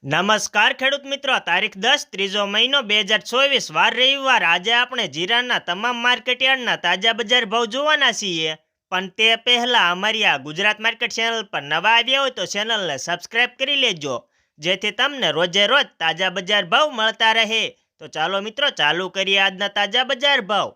નમસ્કાર ખેડૂત મિત્રો, તારીખ 10 ત્રીજો મહિનો 2024 વાર રવિવાર। આજે આપણે જીરાના તમામ માર્કેટયાર્ડના તાજા બજાર ભાવ જોવાના છીએ, પણ તે પહેલા અમારી આ ગુજરાત માર્કેટ ચેનલ પર નવા આવ્યા હોય તો ચેનલને સબસ્ક્રાઇબ કરી લેજો, જેથી તમને રોજે રોજ તાજા બજાર ભાવ મળતા રહે। તો ચાલો મિત્રો ચાલુ કરીએ આજના તાજા બજાર ભાવ।